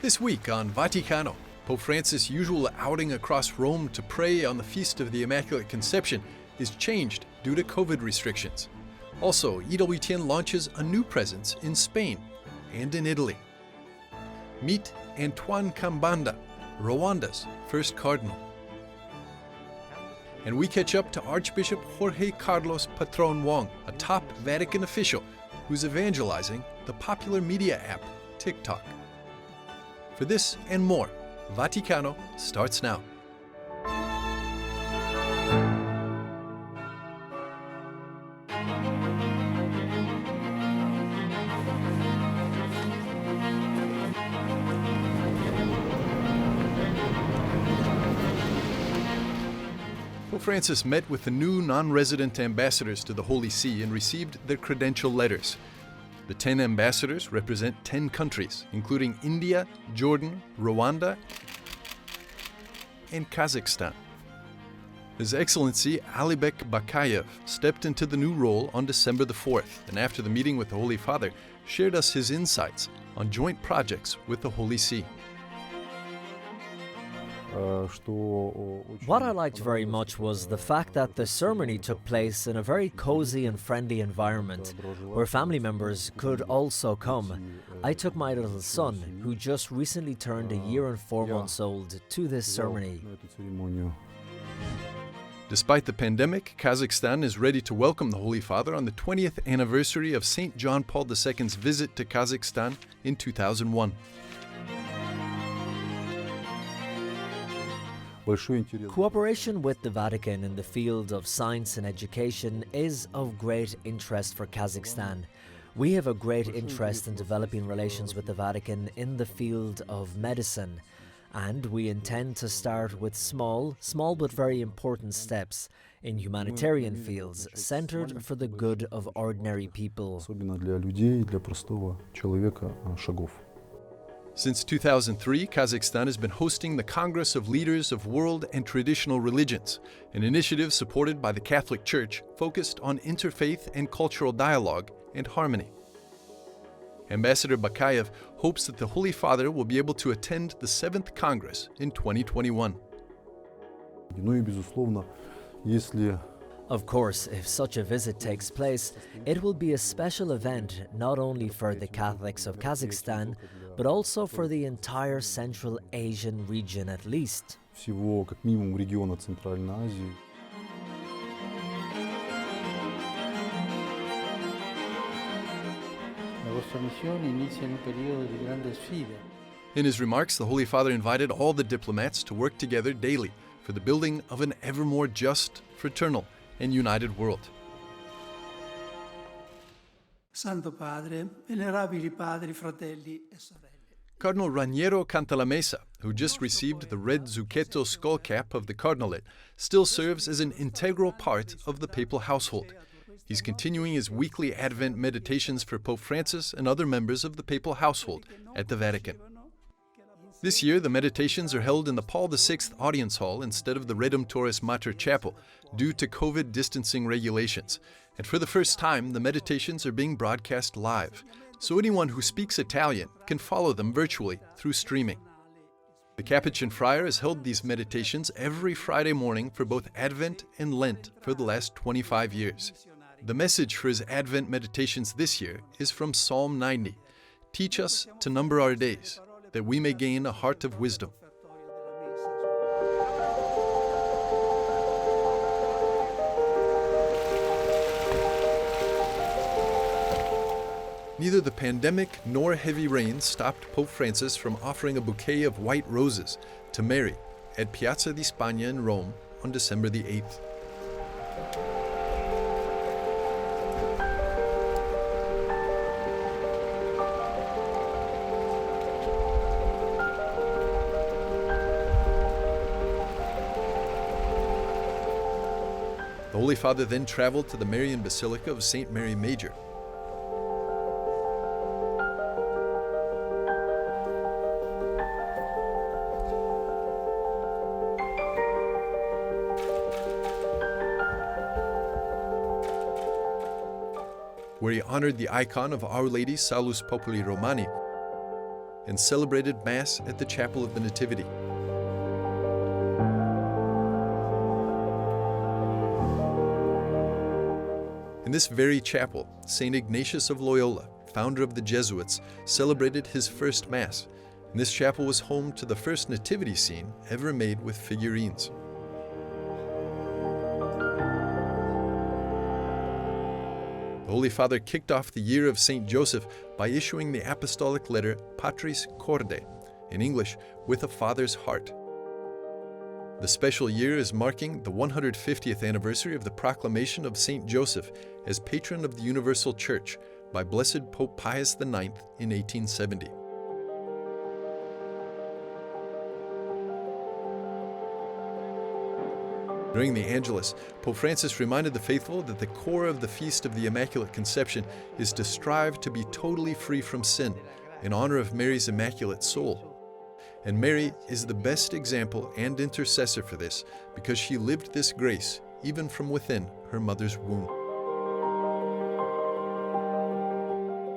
This week on Vaticano, Pope Francis' usual outing across Rome to pray on the feast of the Immaculate Conception is changed due to COVID restrictions. Also, EWTN launches a new presence in Spain and in Italy. Meet Antoine Kambanda, Rwanda's first cardinal. And we catch up to Archbishop Jorge Carlos Patron Wong, a top Vatican official who's evangelizing the popular media app Tik Tok. For this and more, Vaticano starts now. Pope Francis met with the new non-resident ambassadors to the Holy See and received their credential letters. The 10 ambassadors represent 10 countries, including India, Jordan, Rwanda, and Kazakhstan. His Excellency Alibek Bakayev stepped into the new role on December the 4th, and after the meeting with the Holy Father, shared us his insights on joint projects with the Holy See. What I liked very much was the fact that the ceremony took place in a very cozy and friendly environment, where family members could also come. I took my little son, who just recently turned a year and 4 months old, to this ceremony. Despite the pandemic, Kazakhstan is ready to welcome the Holy Father on the 20th anniversary of St. John Paul II's visit to Kazakhstan in 2001. Cooperation with the Vatican in the field of science and education is of great interest for Kazakhstan. We have a great interest in developing relations with the Vatican in the field of medicine, and we intend to start with small but very important steps in humanitarian fields centered for the good of ordinary people. Since 2003, Kazakhstan has been hosting the Congress of Leaders of World and Traditional Religions, an initiative supported by the Catholic Church focused on interfaith and cultural dialogue and harmony. Ambassador Bakayev hopes that the Holy Father will be able to attend the 7th Congress in 2021. Of course, if such a visit takes place, it will be a special event not only for the Catholics of Kazakhstan, but also for the entire Central Asian region at least. In his remarks, the Holy Father invited all the diplomats to work together daily for the building of an ever more just, fraternal, and united world. Santo Padre, venerabili padri, fratelli e sorelle. Cardinal Raniero Cantalamessa, who just received the red Zucchetto skull cap of the Cardinalate, still serves as an integral part of the papal household. He's continuing his weekly Advent meditations for Pope Francis and other members of the papal household at the Vatican. This year, the meditations are held in the Paul VI Audience Hall instead of the Redemptoris Mater Chapel due to COVID distancing regulations. And for the first time, the meditations are being broadcast live, so anyone who speaks Italian can follow them virtually through streaming. The Capuchin Friar has held these meditations every Friday morning for both Advent and Lent for the last 25 years. The message for his Advent meditations this year is from Psalm 90. Teach us to number our days, that we may gain a heart of wisdom. Neither the pandemic nor heavy rain stopped Pope Francis from offering a bouquet of white roses to Mary at Piazza di Spagna in Rome on December the 8th. The Holy Father then traveled to the Marian Basilica of St. Mary Major. where he honored the icon of Our Lady Salus Populi Romani. and celebrated Mass at the Chapel of the Nativity. In this very chapel, St. Ignatius of Loyola, founder of the Jesuits, celebrated his first Mass, and this chapel was home to the first nativity scene ever made with figurines. The Holy Father kicked off the year of St. Joseph by issuing the apostolic letter Patris Corde, in English, with a father's heart. The special year is marking the 150th anniversary of the proclamation of St. Joseph as patron of the Universal Church by Blessed Pope Pius IX in 1870. During the Angelus, Pope Francis reminded the faithful that the core of the Feast of the Immaculate Conception is to strive to be totally free from sin in honor of Mary's Immaculate Soul. And Mary is the best example and intercessor for this because she lived this grace even from within her mother's womb.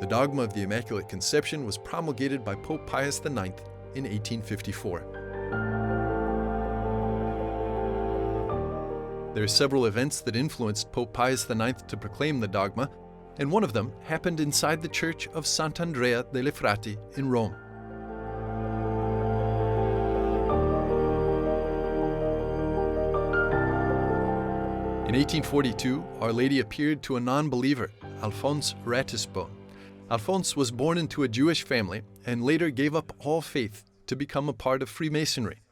The dogma of the Immaculate Conception was promulgated by Pope Pius IX in 1854. There are several events that influenced Pope Pius IX to proclaim the dogma, and one of them happened inside the church of Sant'Andrea delle Frati in Rome. In 1842, Our Lady appeared to a non-believer, Alphonse Ratisbonne. Alphonse was born into a Jewish family and later gave up all faith to become a part of Freemasonry.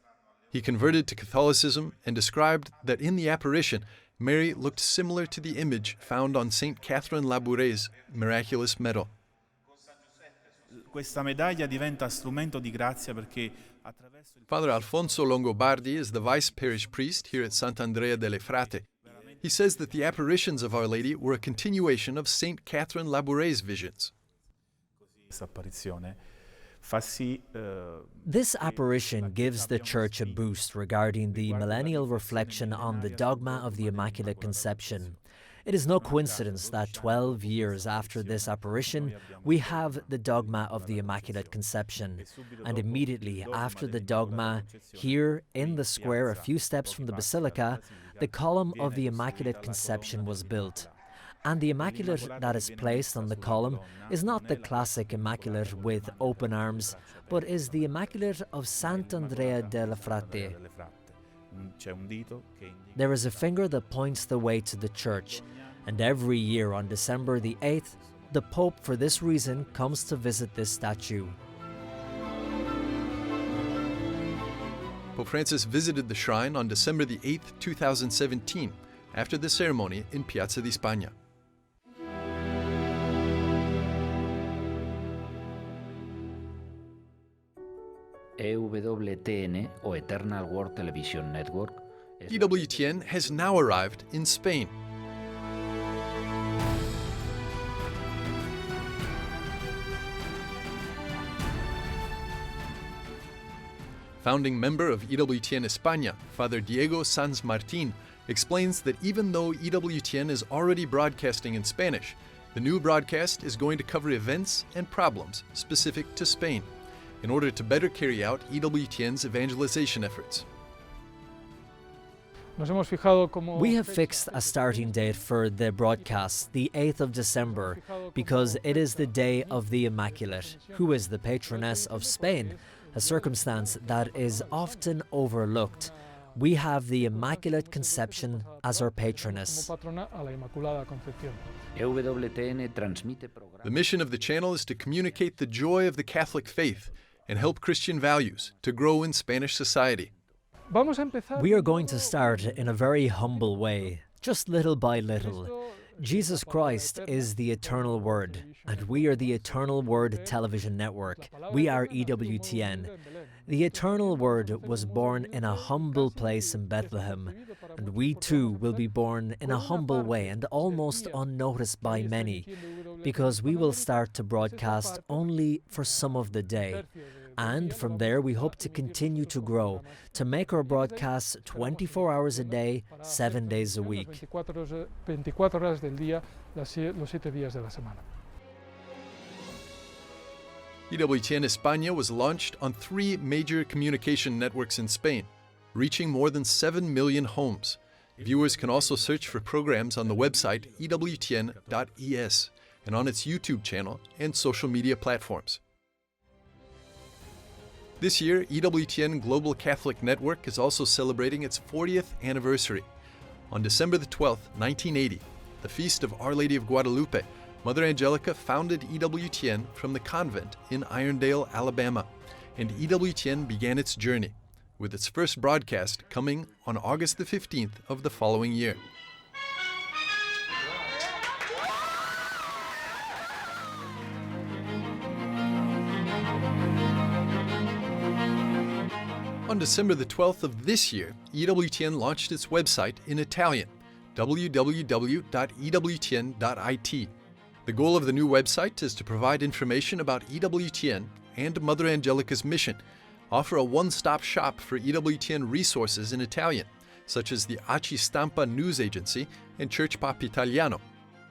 He converted to Catholicism and described that in the apparition, Mary looked similar to the image found on St. Catherine Labourè's Miraculous medal. Father Alfonso Longobardi is the vice parish priest here at Sant'Andrea delle Frate. He says that the apparitions of Our Lady were a continuation of St. Catherine Labourè's visions. This apparition gives the Church a boost regarding the millennial reflection on the dogma of the Immaculate Conception. It is no coincidence that 12 years after this apparition, we have the dogma of the Immaculate Conception. And immediately after the dogma, here in the square a few steps from the Basilica, the column of the Immaculate Conception was built. And the Immaculate that is placed on the column is not the classic Immaculate with open arms, but is the Immaculate of Sant'Andrea delle Frate. There is a finger that points the way to the church, and every year on December the 8th, the Pope for this reason comes to visit this statue. Pope Francis visited the shrine on December the 8th, 2017, after the ceremony in Piazza di Spagna. EWTN o Eternal World Television Network. EWTN has now arrived in Spain. Founding member of EWTN España, Father Diego Sanz Martín, explains that even though EWTN is already broadcasting in Spanish, the new broadcast is going to cover events and problems specific to Spain, in order to better carry out EWTN's evangelization efforts. We have fixed a starting date for the broadcast, the 8th of December, because it is the day of the Immaculate, who is the patroness of Spain, a circumstance that is often overlooked. We have the Immaculate Conception as our patroness. The mission of the channel is to communicate the joy of the Catholic faith and help Christian values to grow in Spanish society. We are going to start in a very humble way, just little by little. Jesus Christ is the Eternal Word, and we are the Eternal Word television network. We are EWTN. The Eternal Word was born in a humble place in Bethlehem, and we too will be born in a humble way and almost unnoticed by many, because we will start to broadcast only for some of the day. And from there we hope to continue to grow, to make our broadcasts 24 hours a day, 7 days a week. EWTN España was launched on 3 major communication networks in Spain, reaching more than 7 million homes. Viewers can also search for programs on the website EWTN.es and on its YouTube channel and social media platforms. This year, EWTN Global Catholic Network is also celebrating its 40th anniversary. On December the 12th, 1980, the feast of Our Lady of Guadalupe, Mother Angelica founded EWTN from the convent in Irondale, Alabama, and EWTN began its journey, with its first broadcast coming on August the 15th of the following year. On December the 12th of this year, EWTN launched its website in Italian, www.ewtn.it. The goal of the new website is to provide information about EWTN and Mother Angelica's mission, offer a one-stop shop for EWTN resources in Italian, such as the Aci Stampa news agency and Church Pop Italiano,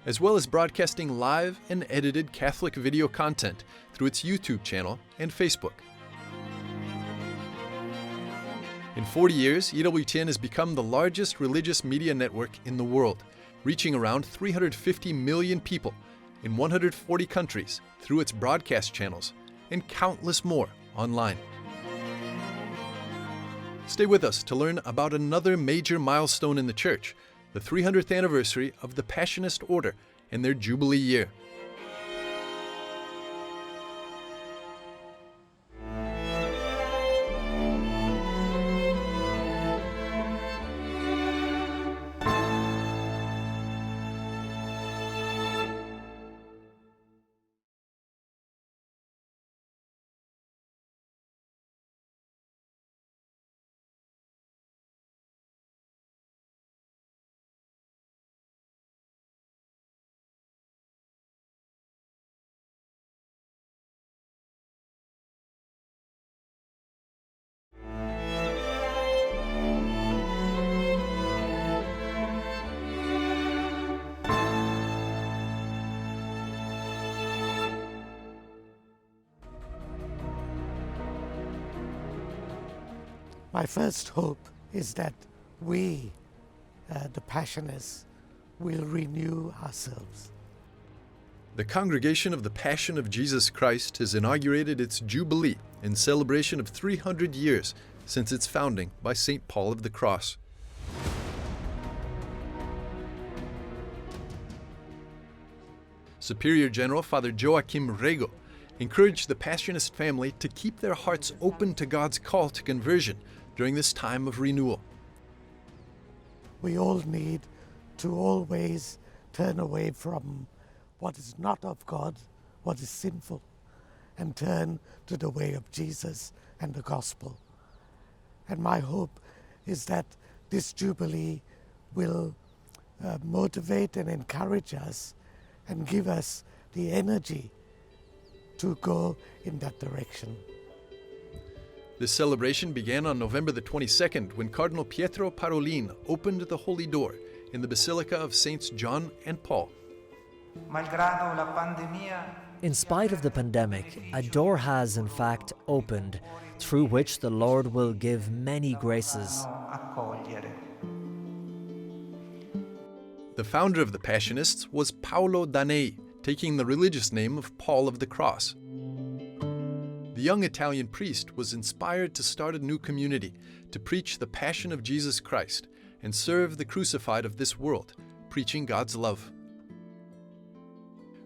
as well as broadcasting live and edited Catholic video content through its YouTube channel and Facebook. In 40 years, EWTN has become the largest religious media network in the world, reaching around 350 million people in 140 countries through its broadcast channels and countless more online. Stay with us to learn about another major milestone in the Church, the 300th anniversary of the Passionist Order and their Jubilee year. My first hope is that we, the Passionists, will renew ourselves. The Congregation of the Passion of Jesus Christ has inaugurated its Jubilee in celebration of 300 years since its founding by St. Paul of the Cross. Superior General Father Joachim Rego encouraged the Passionist family to keep their hearts open to God's call to conversion during this time of renewal. We all need to always turn away from what is not of God, what is sinful, and turn to the way of Jesus and the gospel. And my hope is that this Jubilee will motivate and encourage us and give us the energy to go in that direction. This celebration began on November the 22nd when Cardinal Pietro Parolin opened the Holy Door in the Basilica of Saints John and Paul. In spite of the pandemic, a door has in fact opened through which the Lord will give many graces. The founder of the Passionists was Paolo Danei, taking the religious name of Paul of the Cross. The young Italian priest was inspired to start a new community, to preach the passion of Jesus Christ and serve the crucified of this world, preaching God's love.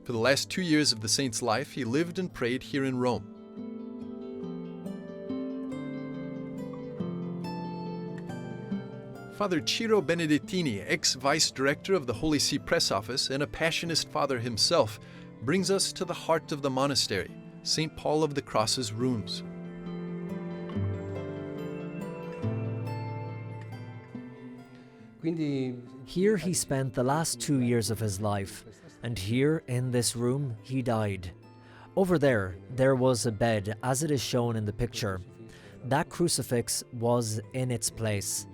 For the last 2 years of the saint's life, he lived and prayed here in Rome. Father Ciro Benedettini, ex-vice director of the Holy See Press Office and a Passionist father himself, brings us to the heart of the monastery, St. Paul of the Cross's rooms. Here he spent the last 2 years of his life, and here in this room he died. Over there was a bed, as it is shown in the picture. That crucifix was in its place,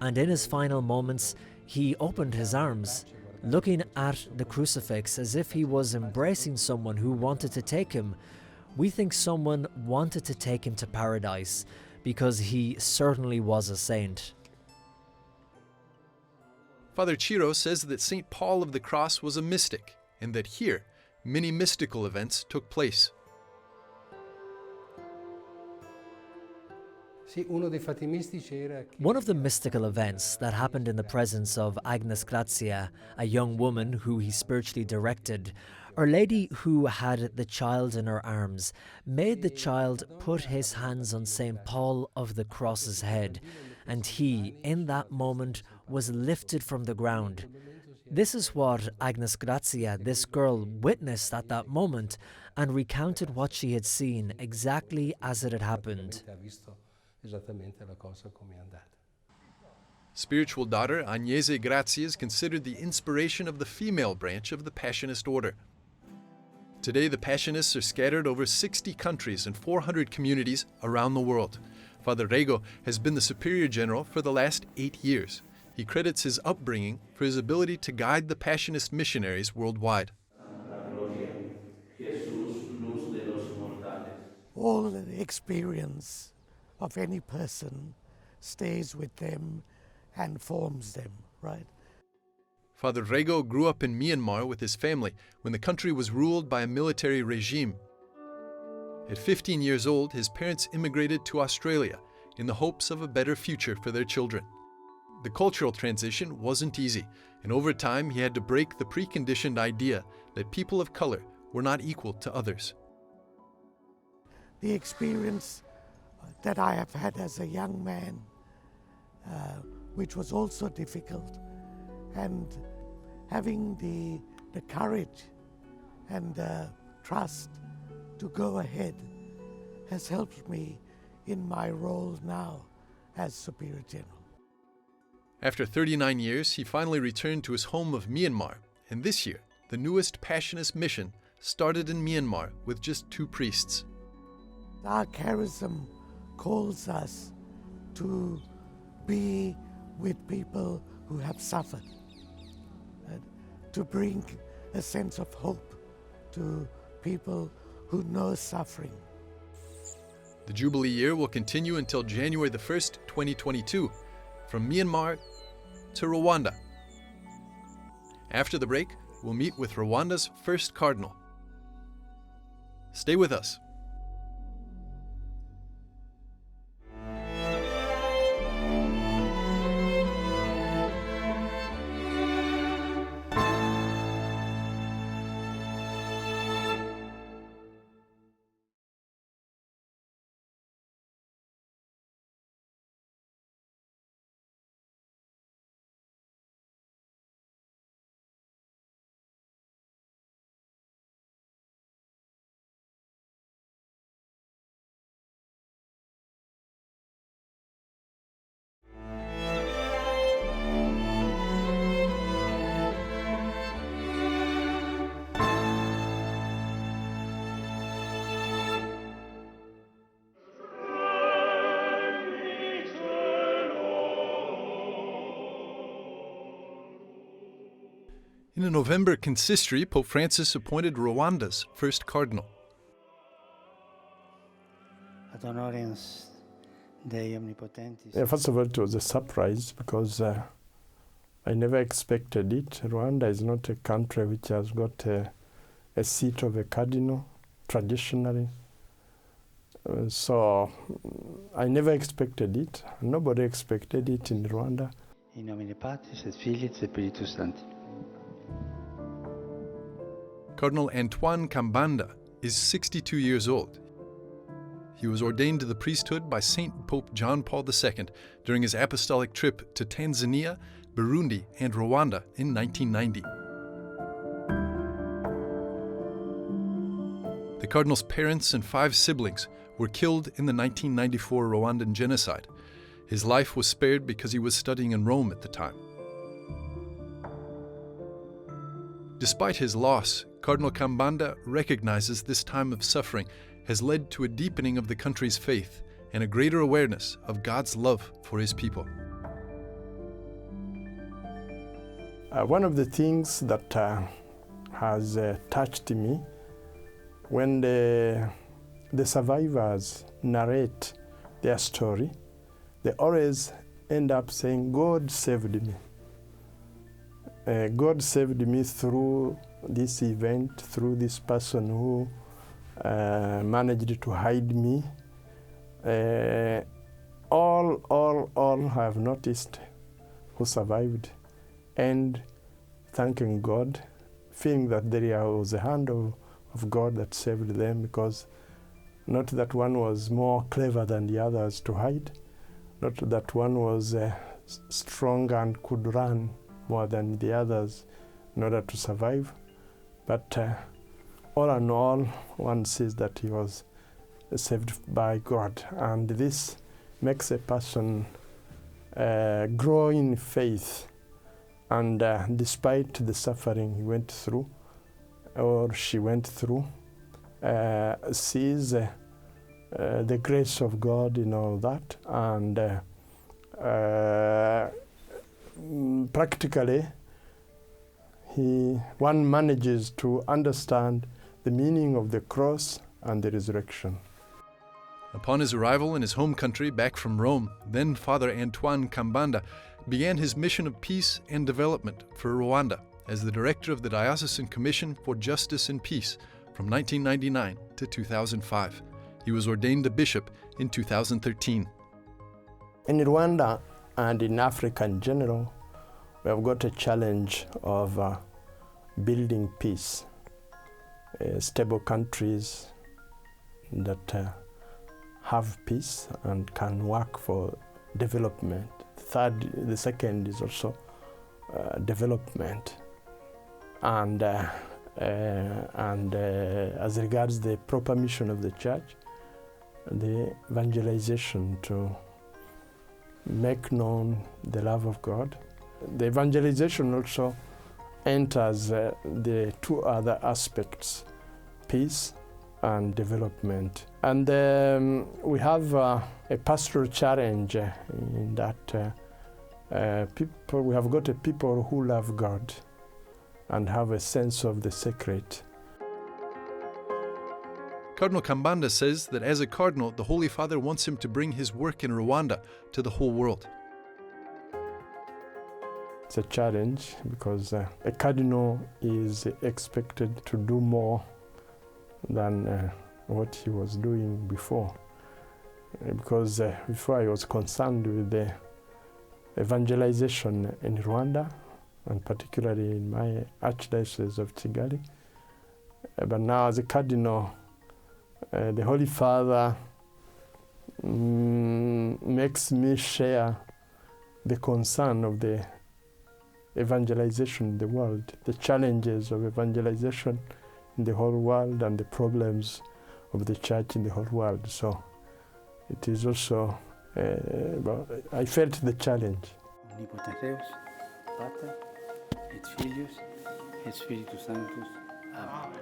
and in his final moments he opened his arms, looking at the crucifix as if he was embracing someone who wanted to take him We think someone wanted to take him to paradise because he certainly was a saint. Father Ciro says that St. Paul of the Cross was a mystic and that here, many mystical events took place. One of the mystical events that happened in the presence of Agnes Grazia, a young woman who he spiritually directed, Our Lady, who had the child in her arms, made the child put his hands on St. Paul of the Cross's head, and he, in that moment, was lifted from the ground. This is what Agnes Grazia, this girl, witnessed at that moment and recounted what she had seen exactly as it had happened. Spiritual daughter Agnese Grazia is considered the inspiration of the female branch of the Passionist order. Today, the Passionists are scattered over 60 countries and 400 communities around the world. Father Rego has been the Superior General for the last 8 years. He credits his upbringing for his ability to guide the Passionist missionaries worldwide. All the experience of any person stays with them and forms them, right? Father Rego grew up in Myanmar with his family when the country was ruled by a military regime. At 15 years old, his parents immigrated to Australia in the hopes of a better future for their children. The cultural transition wasn't easy, and over time he had to break the preconditioned idea that people of color were not equal to others. The experience that I have had as a young man, which was also difficult, and having the courage and trust to go ahead has helped me in my role now as Superior General. After 39 years, he finally returned to his home of Myanmar, and this year, the newest Passionist mission started in Myanmar with just 2 priests. Our charism calls us to be with people who have suffered, to bring a sense of hope to people who know suffering. The Jubilee year will continue until January the 1st, 2022, from Myanmar to Rwanda. After the break, we'll meet with Rwanda's first Cardinal. Stay with us. In a November consistory, Pope Francis appointed Rwanda's first Cardinal. First of all, it was a surprise because I never expected it. Rwanda is not a country which has got a seat of a cardinal traditionally. So I never expected it. Nobody expected it in Rwanda. In nomine Patris et Filii et Spiritus Sancti. Cardinal Antoine Kambanda is 62 years old. He was ordained to the priesthood by Saint Pope John Paul II during his apostolic trip to Tanzania, Burundi, and Rwanda in 1990. The Cardinal's parents and 5 siblings were killed in the 1994 Rwandan genocide. His life was spared because he was studying in Rome at the time. Despite his loss, Cardinal Kambanda recognizes this time of suffering has led to a deepening of the country's faith and a greater awareness of God's love for his people. One of the things that has touched me when the the survivors narrate their story, they always end up saying, God saved me. God saved me through this event, through this person who managed to hide me. All have noticed who survived, and thanking God, feeling that there was a hand of God that saved them, because not that one was more clever than the others to hide, not that one was strong and could run more than the others in order to survive, but all in all, one sees that he was saved by God, and this makes a person grow in faith, and despite the suffering he went through, or she went through, sees the grace of God in all that, and practically one manages to understand the meaning of the cross and the resurrection. Upon his arrival in his home country back from Rome, then Father Antoine Kambanda began his mission of peace and development for Rwanda as the director of the Diocesan Commission for Justice and Peace from 1999 to 2005. He was ordained a bishop in 2013. In Rwanda and in Africa in general, we have got a challenge of building peace, stable countries that have peace and can work for development. The second is also development, and as regards the proper mission of the church, the evangelization to make known the love of God. The evangelization also enters the two other aspects, peace and development. And we have a pastoral challenge in that we have got a people who love God and have a sense of the sacred. Cardinal Kambanda says that as a cardinal, the Holy Father wants him to bring his work in Rwanda to the whole world. It's a challenge because a cardinal is expected to do more than what he was doing before. Because before I was concerned with the evangelization in Rwanda, and particularly in my Archdiocese of Kigali. But now as a cardinal, the Holy Father makes me share the concern of the evangelization in the world, the challenges of evangelization in the whole world and the problems of the church in the whole world. So it is also, I felt the challenge. Omnipotens Deus, Pater, et Filius, et Spiritus Sanctus. Amen.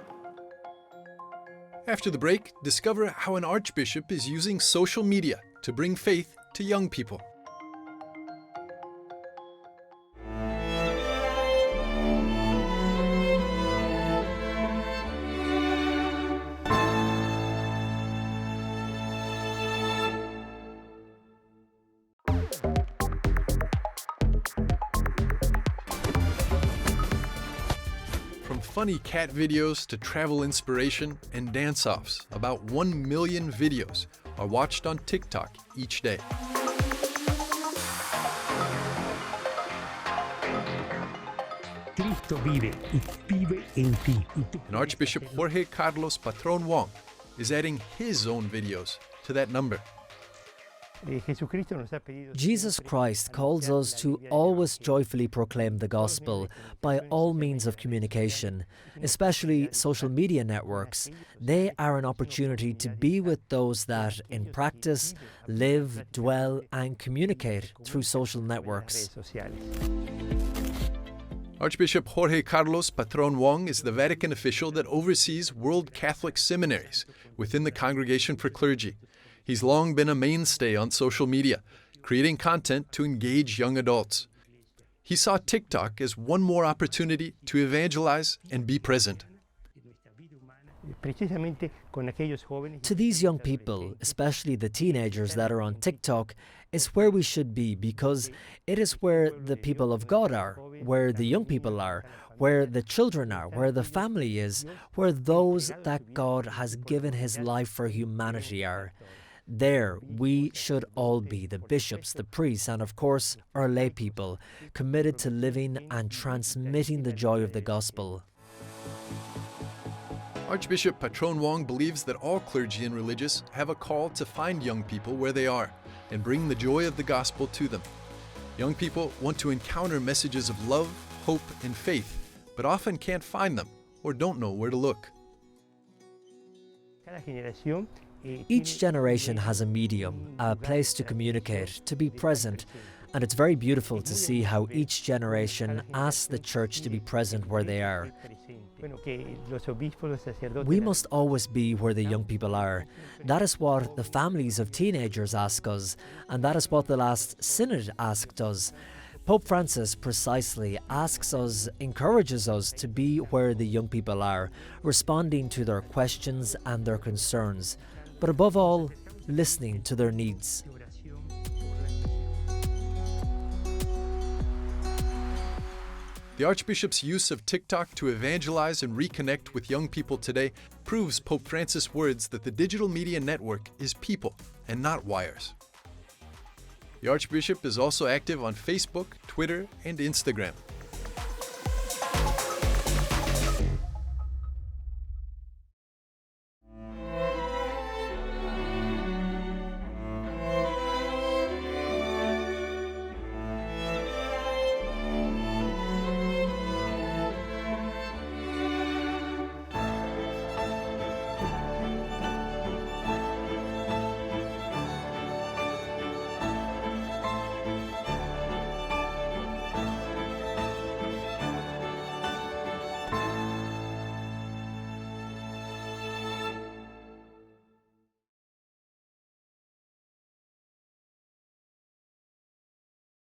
After the break, discover how an archbishop is using social media to bring faith to young people. From funny cat videos to travel inspiration and dance-offs, about 1 million videos are watched on TikTok each day. Cristo vive y vive en ti. And Archbishop Jorge Carlos Patron Wong is adding his own videos to that number. Jesus Christ calls us to always joyfully proclaim the gospel by all means of communication, especially social media networks. They are an opportunity to be with those that, in practice, live, dwell, and communicate through social networks. Archbishop Jorge Carlos Patron Wong is the Vatican official that oversees World Catholic seminaries within the Congregation for Clergy. He's long been a mainstay on social media, creating content to engage young adults. He saw TikTok as one more opportunity to evangelize and be present. To these young people, especially the teenagers that are on TikTok, is where we should be, because it is where the people of God are, where the young people are, where the children are, where the family is, where those that God has given His life for humanity are. There we should all be, the bishops, the priests, and of course our lay people, committed to living and transmitting the joy of the gospel. Archbishop Patron Wong believes that all clergy and religious have a call to find young people where they are and bring the joy of the gospel to them. Young people want to encounter messages of love, hope, and faith, but often can't find them or don't know where to look. Each generation has a medium, a place to communicate, to be present, and it's very beautiful to see how each generation asks the Church to be present where they are. We must always be where the young people are. That is what the families of teenagers ask us, and that is what the last synod asked us. Pope Francis precisely asks us, encourages us to be where the young people are, responding to their questions and their concerns, but above all, listening to their needs. The Archbishop's use of TikTok to evangelize and reconnect with young people today proves Pope Francis' words that the digital media network is people and not wires. The Archbishop is also active on Facebook, Twitter, and Instagram.